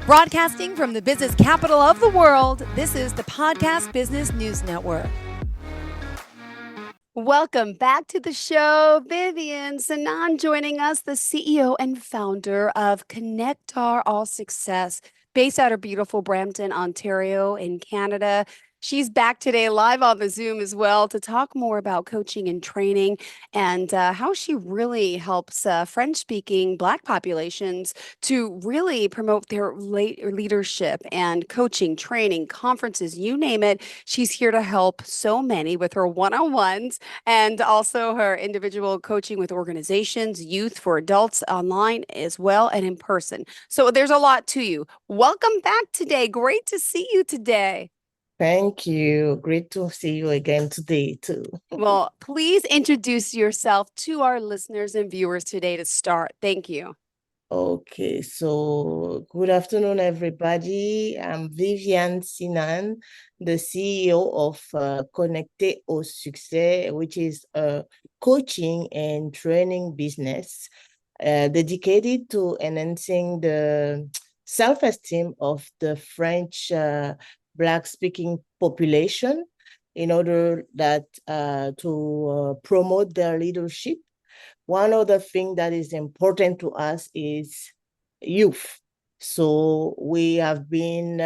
Broadcasting from the business capital of the world, this is the Podcast Business News Network. Welcome back to the show. Viviane Sinan joining us, the CEO and founder of Connectar All Success, based out of beautiful Brampton, Ontario in Canada. She's back today live on the Zoom as well to talk more about coaching and training and how she really helps French-speaking Black populations to really promote their leadership and coaching, training, conferences, you name it. She's here to help so many with her one-on-ones and also her individual coaching with organizations, youth for adults online as well, and in person. So there's a lot to you. Welcome back today. Great to see you today. Thank you. Great to see you again today, too. Well, please introduce yourself to our listeners and viewers today to start. Thank you. Okay, so good afternoon, everybody. I'm Viviane Sinan, the CEO of Connecter au Succès, which is a coaching and training business dedicated to enhancing the self-esteem of the French Black-speaking population in order that to promote their leadership. One other thing that is important to us is youth. So we have been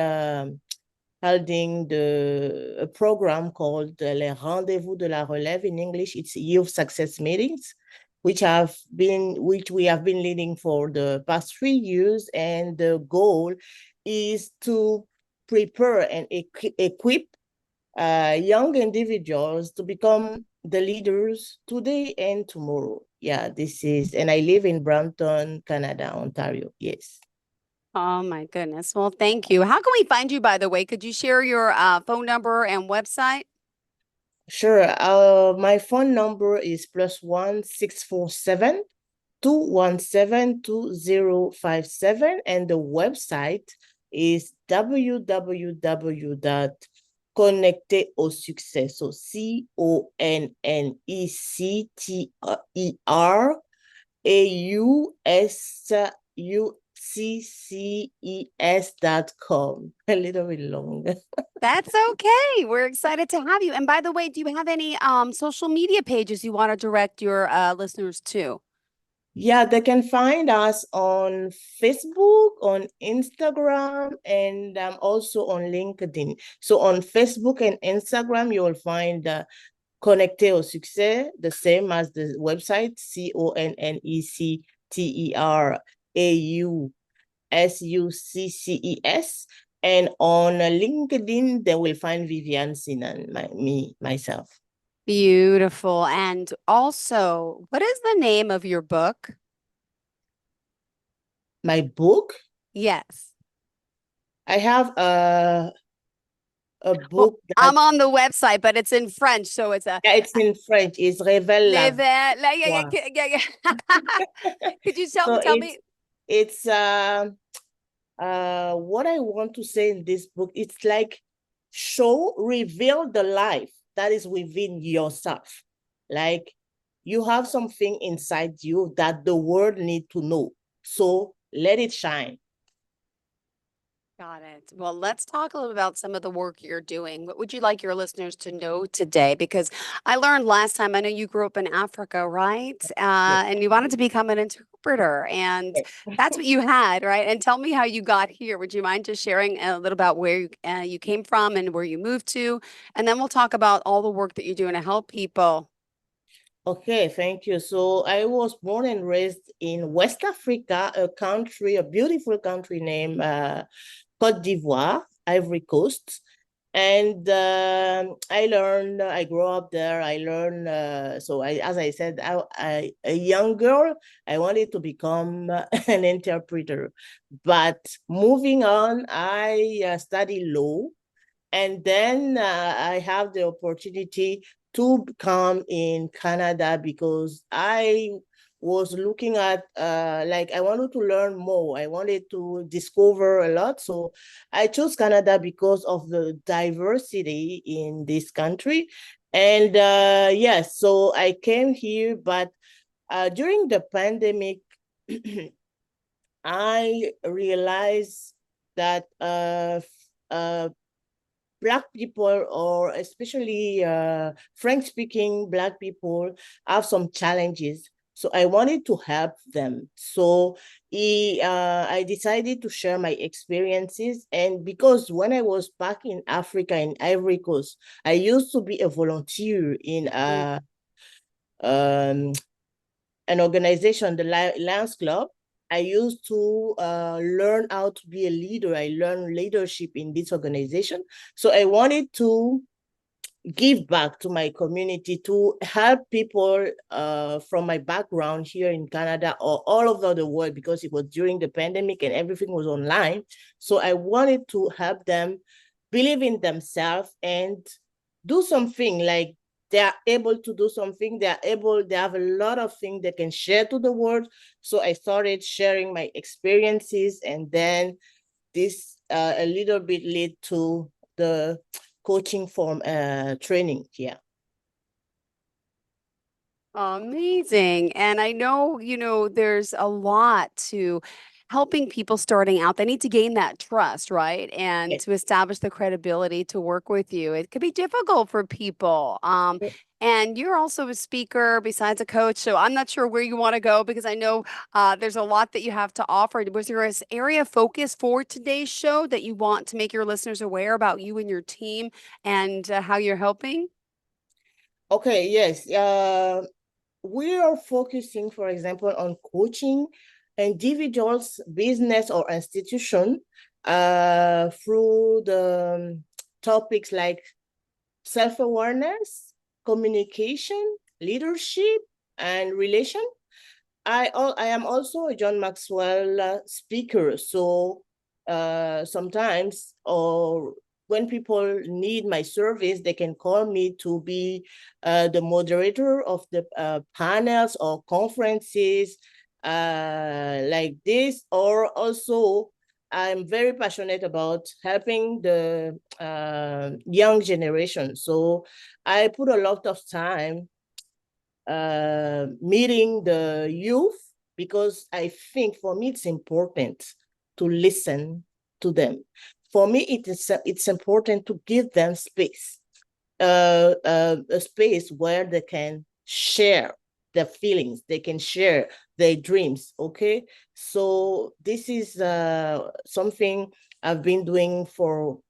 holding a program called Les Rendez-vous de la Relève. In English, it's youth success meetings, which we have been leading for the past 3 years. And the goal is to prepare and equip young individuals to become the leaders today and tomorrow. Yeah, and I live in Brampton, Canada, Ontario. Yes. Oh my goodness. Well, thank you. How can we find you, by the way? Could you share your phone number and website? Sure. My phone number is +1 647 217 2057, and the website is www.connecterausuccès. So ConnecterAusuccess.com. A little bit long. That's okay. We're excited to have you. And by the way, do you have any social media pages you want to direct your listeners to? Yeah, they can find us on Facebook, on Instagram, and also on LinkedIn. So on Facebook and Instagram, you will find Connecter au Succès, the same as the website, ConnecterAuSuccess. And on LinkedIn, they will find Viviane Sinan, myself. Beautiful. And also, what is the name of your book? My book? Yes. I have a Well, book that I'm on the website, but it's in French, so it's a it's in French. It's Révèle la yeah, voix. yeah. Could you tell So tell me? it's what I want to say in this book, it's like reveal the life that is within yourself. Like you have something inside you that the world need to know. So let it shine. Got it. Well, let's talk a little about some of the work you're doing. What would you like your listeners to know today? Because I learned last time, I know you grew up in Africa, right? Yes. And you wanted to become an interpreter, and that's what you had, right? And tell me how you got here. Would you mind just sharing a little about where you came from and where you moved to? And then we'll talk about all the work that you're doing to help people. Okay, thank you. So I was born and raised in West Africa, a beautiful country named Côte d'Ivoire, Ivory Coast. And I grew up there. I learned, as I said, a young girl, I wanted to become an interpreter. But moving on, I studied law. And then I have the opportunity to come in Canada because I was looking at I wanted to learn more. I wanted to discover a lot. So I chose Canada because of the diversity in this country. And yes, so I came here, but during the pandemic, I realized that Black people, or especially French-speaking Black people, have some challenges. So I wanted to help them. So I decided to share my experiences. And because when I was back in Africa, in Ivory Coast, I used to be a volunteer in Mm. um, an organization, the Lions Club. I used to learn how to be a leader. I learned leadership in this organization. So I wanted to give back to my community, to help people from my background here in Canada or all over the world, because it was during the pandemic and everything was online. So I wanted to help them believe in themselves and do something. Like, they are able to do something, they have a lot of things they can share to the world. So I started sharing my experiences, and then this a little bit led to the coaching form training. Yeah. Amazing. And I know, there's a lot to helping people starting out. They need to gain that trust, right? And Yeah. to establish the credibility to work with you. It could be difficult for people. And you're also a speaker besides a coach. So I'm not sure where you want to go because I know there's a lot that you have to offer. Was there an area of focus for today's show that you want to make your listeners aware about you and your team and how you're helping? Okay, yes. We are focusing, for example, on coaching individuals, business, or institution through the topics like self-awareness, communication, leadership, and relation. I am also a John Maxwell speaker. So sometimes, or when people need my service, they can call me to be the moderator of the panels or conferences like this. Or also, I'm very passionate about helping the young generation. So I put a lot of time meeting the youth, because I think for me it's important to listen to them. For me, it's important to give them space, a space where they can share their feelings, they can share their dreams. Okay, so this is something I've been doing for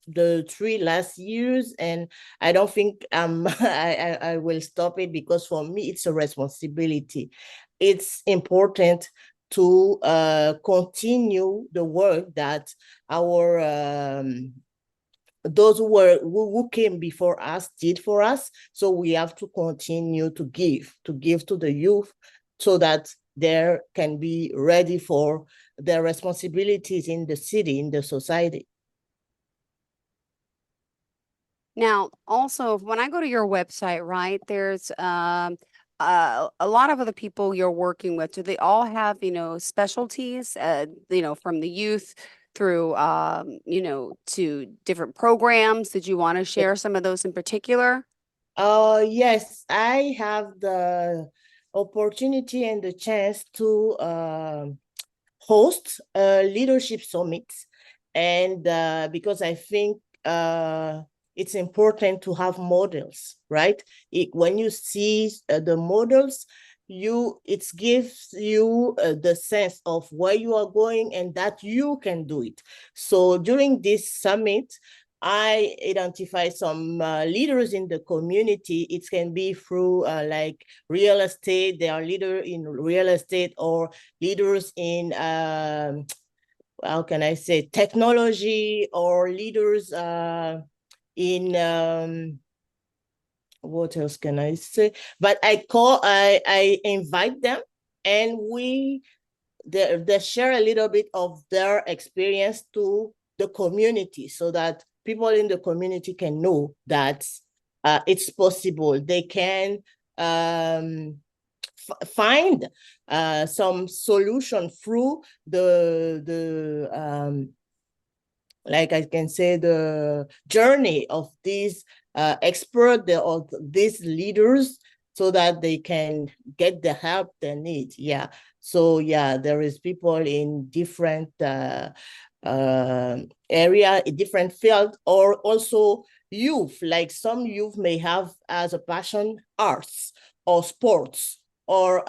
the 3 last years, and I don't think I will stop it, because for me it's a responsibility. It's important to continue the work that our those who came before us did for us. So we have to continue to give to the youth, so that they can be ready for their responsibilities in the city, in the society. Now, also, when I go to your website, right, there's a lot of other people you're working with. Do they all have, specialties, from the youth through, to different programs? Did you want to share some of those in particular? Yes, I have the opportunity and the chance to host a leadership summit. And because I think it's important to have models, right? When you see the models, it gives you the sense of where you are going and that you can do it. So during this summit, I identify some leaders in the community. It can be through like real estate. They are leader in real estate, or leaders in how can I say, technology, or leaders in what else can I say? But I invite them, and they share a little bit of their experience to the community, so that people in the community can know that it's possible. They can find some solution through the like I can say, the journey of these experts or these leaders, so that they can get the help they need. Yeah. So yeah, there is people in different area, a different field, or also youth. Like some youth may have as a passion arts or sports or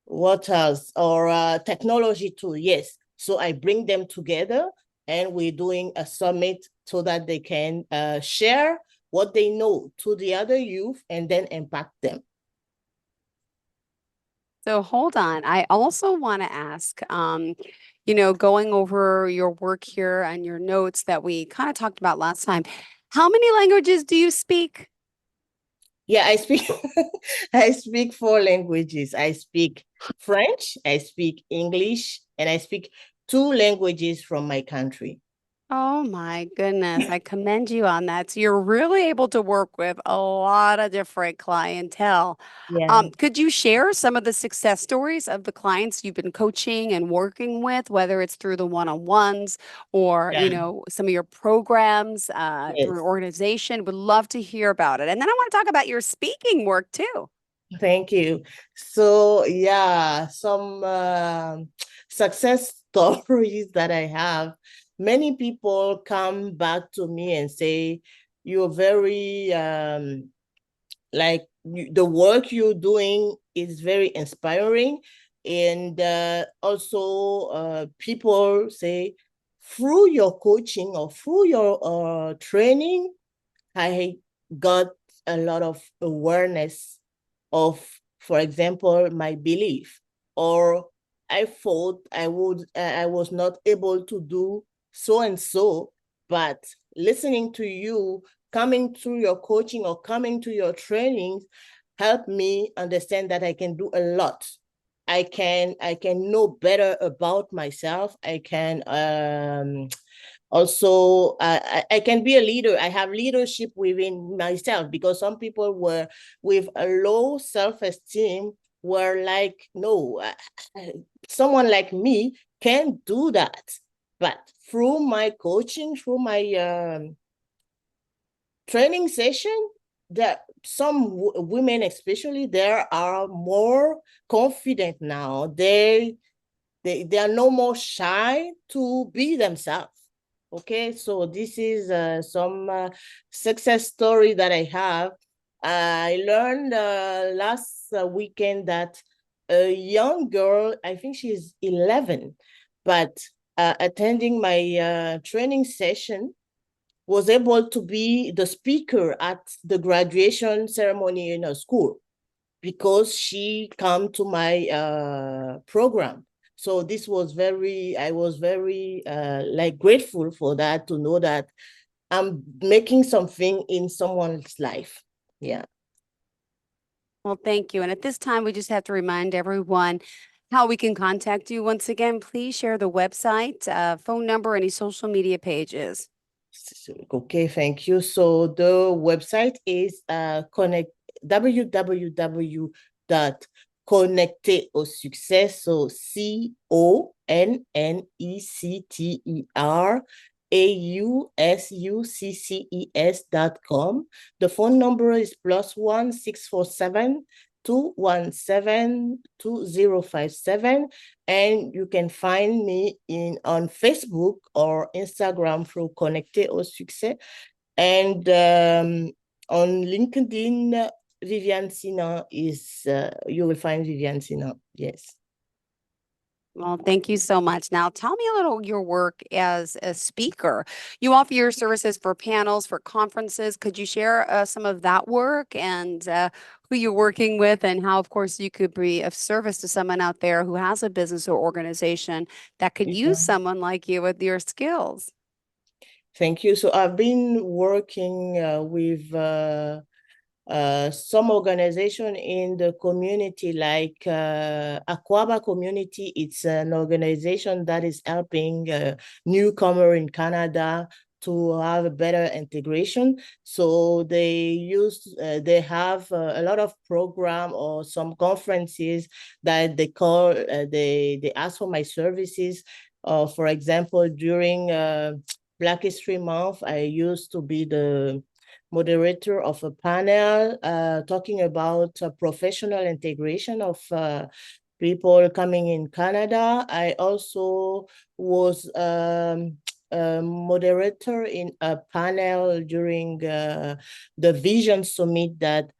what else, or technology too. Yes. So I bring them together and we're doing a summit so that they can share what they know to the other youth and then impact them. So hold on. I also want to ask, going over your work here and your notes that we kind of talked about last time, how many languages do you speak? Yeah, I speak I speak four languages. I speak French, I speak English, and I speak two languages from my country. Oh my goodness. I commend you on that. So you're really able to work with a lot of different clientele. Yeah. Could you share some of the success stories of the clients you've been coaching and working with, whether it's through the one-on-ones or, Yeah. some of your programs through your Yes. organization? Would love to hear about it. And then I want to talk about your speaking work too. Thank you. So yeah, some success stories that I have. Many people come back to me and say, "You're very like the work you're doing is very inspiring," and also people say, "Through your coaching or through your training, I got a lot of awareness of, for example, my belief, or I thought I was not able to do so and so, but listening to you, coming through your coaching or coming to your trainings, helped me understand that I can do a lot. I can know better about myself. I can also I can be a leader. I have leadership within myself, because some people were with a low self-esteem were like, no, someone like me can do that. But through my coaching, through my training session, that some women especially, there are more confident now. They are no more shy to be themselves. Okay, so this is some success story that I have. I learned last weekend that a young girl, I think she's 11, but attending my training session, was able to be the speaker at the graduation ceremony in her school because she come to my program. So this was I was very like grateful for that, to know that I'm making something in someone's life. Yeah. Well, thank you. And at this time, we just have to remind everyone how we can contact you. Once again, please share the website, phone number, any social media pages. Okay, thank you. So the website is connect www.connecter au succès. So CONNECTER AUSUCCES.com. The phone number is +1 647 217 2057, and you can find me on Facebook or Instagram through Connecté au Succès, and on LinkedIn, Viviane Sinan is you will find Viviane Sinan. Yes. Well, thank you so much. Now, tell me a little your work as a speaker. You offer your services for panels, for conferences. Could you share some of that work and who you're working with, and how, of course, you could be of service to someone out there who has a business or organization that could use Yeah. someone like you with your skills? Thank you. So I've been working with some organization in the community, like Aquaba Community. It's an organization that is helping newcomer in Canada to have a better integration. So they have a lot of program or some conferences that they call, they ask for my services. For example, during Black History Month, I used to be the moderator of a panel talking about professional integration of people coming in Canada. I also was a moderator in a panel during the Vision Summit that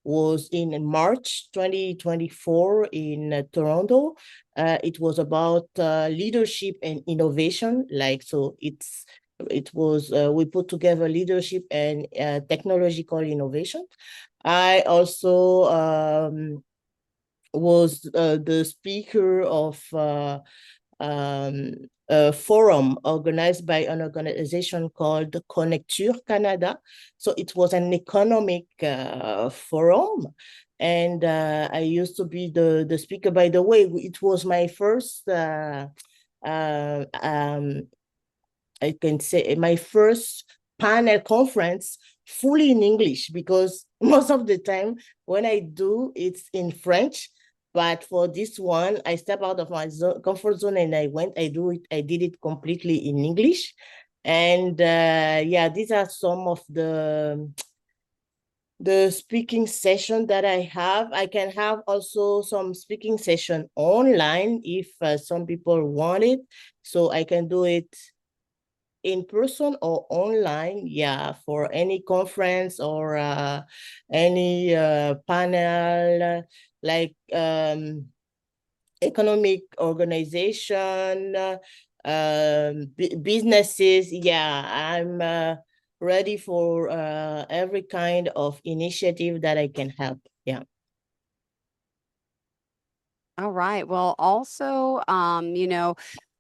was in March 2024 in Toronto. It was about leadership and innovation. It was we put together leadership and technological innovation. I also was the speaker of a forum organized by an organization called Connecture Canada. So it was an economic forum. And I used to be the speaker. By the way, it was my first I can say my first panel conference fully in English, because most of the time when I do, it's in French. But for this one, I step out of my comfort zone and I did it completely in English. And yeah, these are some of the speaking session that I have. I can have also some speaking session online if some people want it. So I can do it in person or online, yeah, for any conference or any panel, like economic organization, businesses. Yeah, I'm ready for every kind of initiative that I can help. Yeah. All right. Well, also,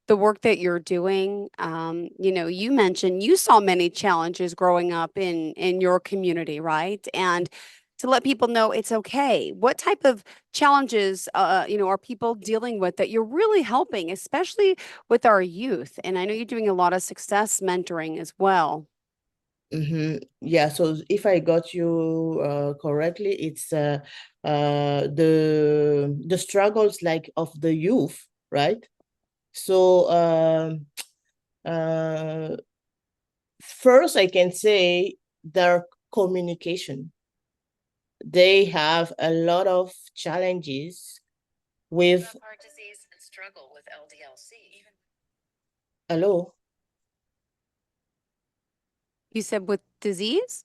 the work that you're doing, you mentioned you saw many challenges growing up in your community, right? And to let people know it's okay. What type of challenges, are people dealing with that you're really helping, especially with our youth? And I know you're doing a lot of success mentoring as well. Yeah, so if I got you correctly, it's the struggles like of the youth, right? So first I can say their communication. They have a lot of challenges with heart disease and struggle with LDLC. Hello? You said with disease,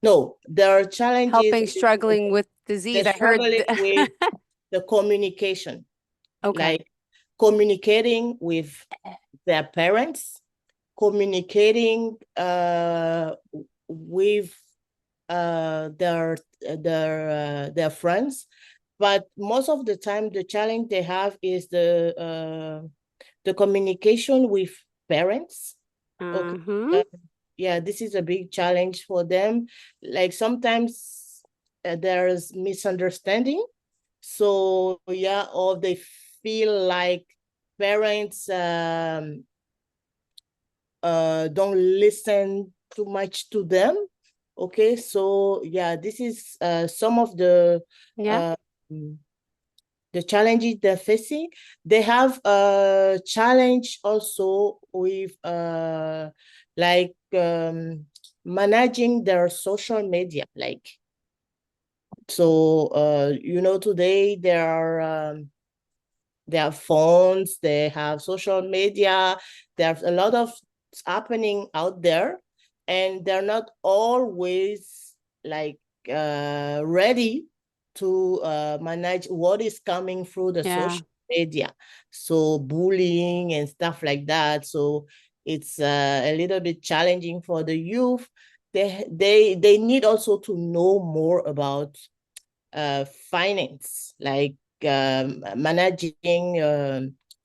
No, there are challenges. helping struggling with disease. They're I heard. struggling with the communication, Okay. like communicating with their parents, communicating with their friends. But most of the time, the challenge they have is the communication with parents. Okay. Uh-huh. Yeah, this is a big challenge for them. Like sometimes there's misunderstanding. So yeah, or they feel like parents don't listen too much to them. Okay, so yeah, this is some of Yeah. uh, the challenges they're facing. They have a challenge also with like managing their social media. Like, so today they have phones, they have social media, there's a lot of happening out there, and they're not always like ready to manage what is coming through the Yeah. social media. So bullying and stuff like that. So it's a little bit challenging for the youth. They need also to know more about finance, like managing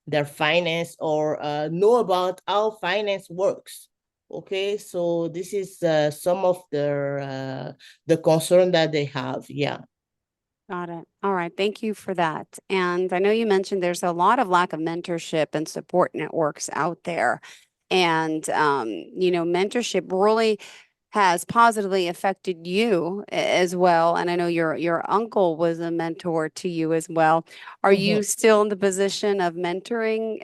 their finance, or know about how finance works. Okay, so this is some of the concern that they have. Yeah. Got it. All right. Thank you for that. And I know you mentioned there's a lot of lack of mentorship and support networks out there. And, mentorship really has positively affected you as well. And I know your uncle was a mentor to you as well. Are Mhm. you still in the position of mentoring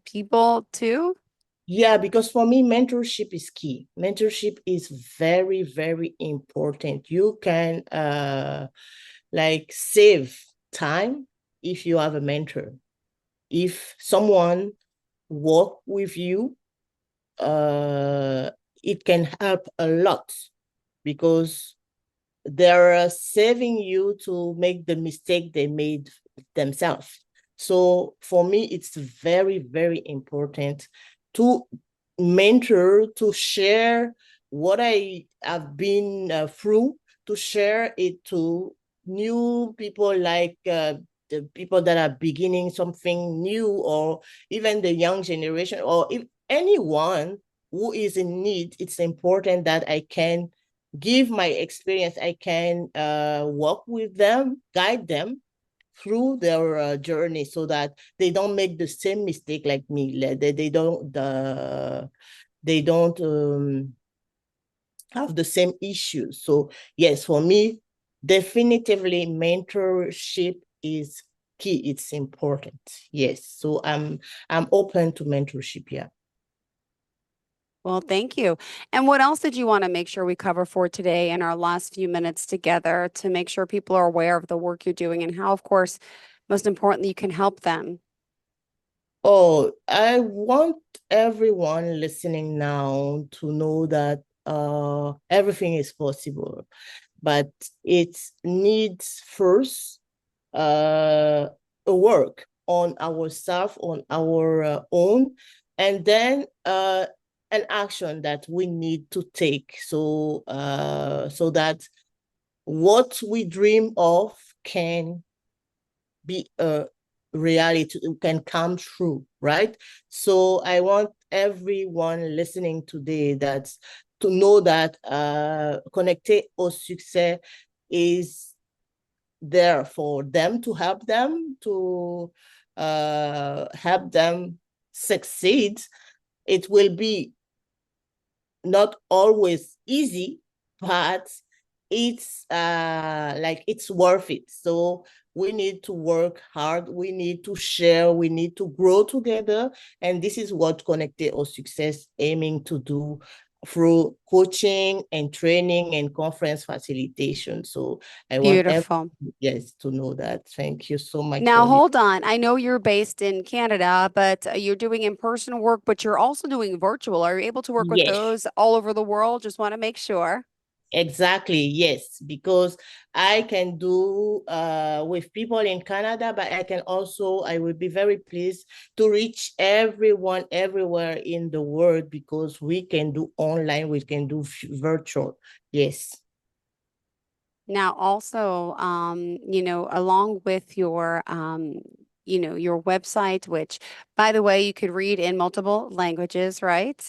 people too? Yeah, because for me, mentorship is key. Mentorship is very, very important. You can like save time if you have a mentor. If someone work with you, uh, it can help a lot because they're saving you to make the mistake they made themselves. So for me, it's very, very important to mentor, to share what I have been through, to share it to new people like the people that are beginning something new, or even the young generation, or if anyone who is in need. It's important that I can give my experience. I can work with them, guide them through their journey so that they don't make the same mistake like me. They don't have the same issues. So yes, for me, definitively mentorship is key. It's important. Yes. So I'm open to mentorship. Yeah. Well, thank you. And what else did you want to make sure we cover for today in our last few minutes together to make sure people are aware of the work you're doing and how, of course, most importantly, you can help them? Oh, I want everyone listening now to know that everything is possible, but it needs first uh, a work on ourselves, on our own, and then an action that we need to take so that what we dream of can be a reality, can come true, right? So I want everyone listening today that's to know that Connecter au Succès is there for them, to help them succeed. It will be not always easy, but it's worth it. So we need to work hard, we need to share, we need to grow together. And this is what Connecter au Success aiming to do through coaching and training and conference facilitation. So I want everyone, Beautiful. yes, to know that. Thank you so much Now, for listening. hold on. I know you're based in Canada, but you're doing in-person work, but you're also doing virtual. Are you able to work with Yes. those all over the world? Just want to make sure. Exactly, yes, because I can do with people in Canada, but I will be very pleased to reach everyone everywhere in the world because we can do online, we can do virtual. Yes. Now, also, along with your, your website, which, by the way, you could read in multiple languages, right?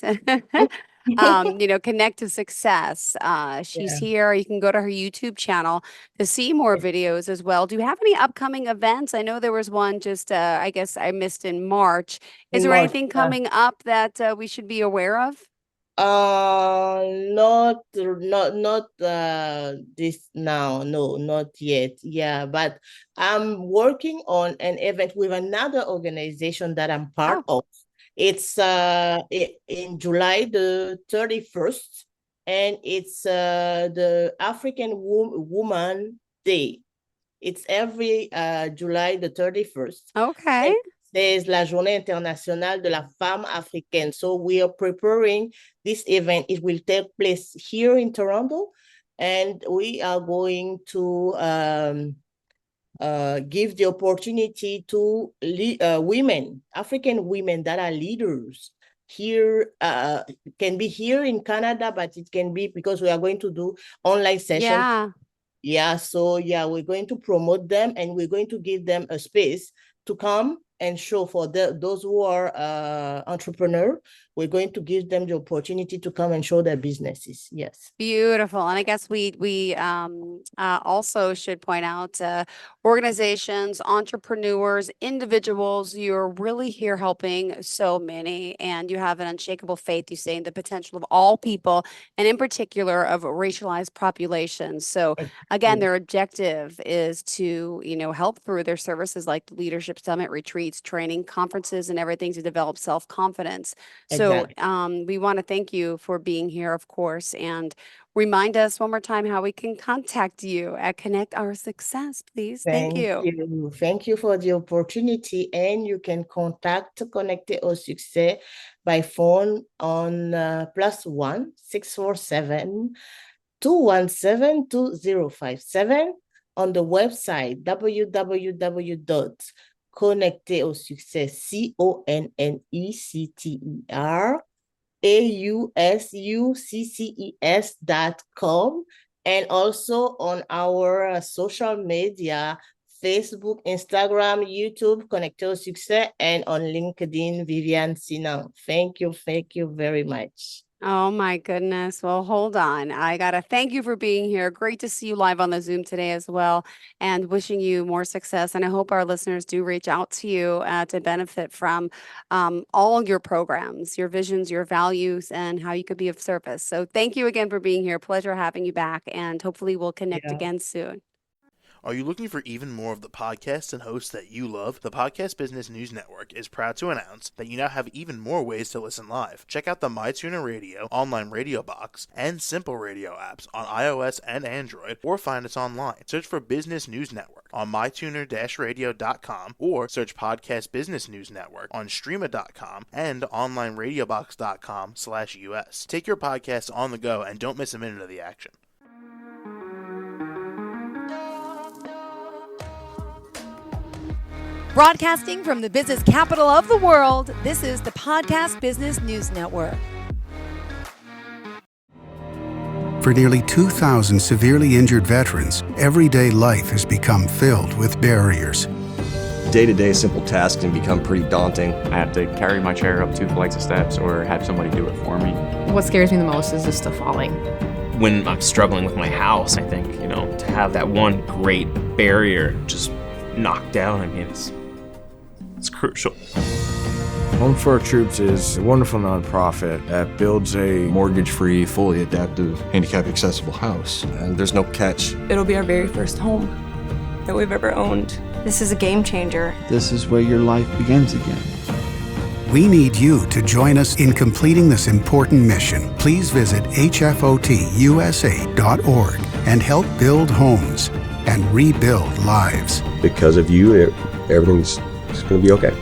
Connect to Success. She's Yeah. here. You can go to her YouTube channel to see more videos as well. Do you have any upcoming events? I know there was one just, I guess I missed in March. Is In there March. anything coming up that we should be aware of? Not this now. No, not yet. Yeah, but I'm working on an event with another organization that I'm part Oh, of. It's in July the 31st, and it's the African Woman Day. It's every July the 31st. okay. And c'est la Journée internationale de la femme africaine. So we are preparing this event. It will take place here in Toronto, and we are going to give the opportunity to women, African women that are leaders here, can be here in Canada, but it can be because we are going to do online session. Yeah. Yeah, so yeah, we're going to promote them and we're going to give them a space to come and show for those who are entrepreneur. We're going to give them the opportunity to come and show their businesses. Yes. Beautiful. And I guess we also should point out organizations, entrepreneurs, individuals, you're really here helping so many, and you have an unshakable faith, you say, in the potential of all people, and in particular of racialized populations. So again, Exactly. their objective is to, help through their services like leadership summit, retreats, training, conferences, and everything to develop self-confidence. So So Exactly. we want to thank you for being here, of course, and remind us one more time how we can contact you at Connect Our Success, please. Thank Thank you. you. Thank you for the opportunity. And you can contact Connecté au Succès by phone on +1 647 217 2057 on the website www.connecterausuccès, CONNECTEAUSUCCES.com, and also on our social media, Facebook, Instagram, YouTube, Connecter au Succès, and on LinkedIn, Viviane Sinan. Thank you very much. Oh my goodness. Well, hold on. I got to thank you for being here. Great to see you live on the Zoom today as well, and wishing you more success. And I hope our listeners do reach out to you to benefit from all your programs, your visions, your values, and how you could be of service. So thank you again for being here. Pleasure having you back, and hopefully we'll connect Yeah. again soon. Are you looking for even more of the podcasts and hosts that you love? The Podcast Business News Network is proud to announce that you now have even more ways to listen live. Check out the MyTuner Radio, online radio box, and Simple Radio apps on iOS and Android, or find us online. Search for Business News Network on mytuner-radio.com, or search Podcast Business News Network on streama.com and onlineradiobox.com/US. Take your podcast on the go and don't miss a minute of the action. Broadcasting from the business capital of the world, this is the Podcast Business News Network. For nearly 2,000 severely injured veterans, everyday life has become filled with barriers. Day-to-day simple tasks can become pretty daunting. I have to carry my chair up 2 flights of steps or have somebody do it for me. What scares me the most is just the falling. When I'm struggling with my house, I think, to have that one great barrier just knocked down, it's crucial. Home for Our Troops is a wonderful nonprofit that builds a Mortgage-free, fully adaptive, handicap-accessible house. And there's no catch. It'll be our very first home that we've ever owned. This is a game changer. This is where your life begins again. We need you to join us in completing this important mission. Please visit hfotusa.org and help build homes and rebuild lives. Because of you, everything's going to be okay.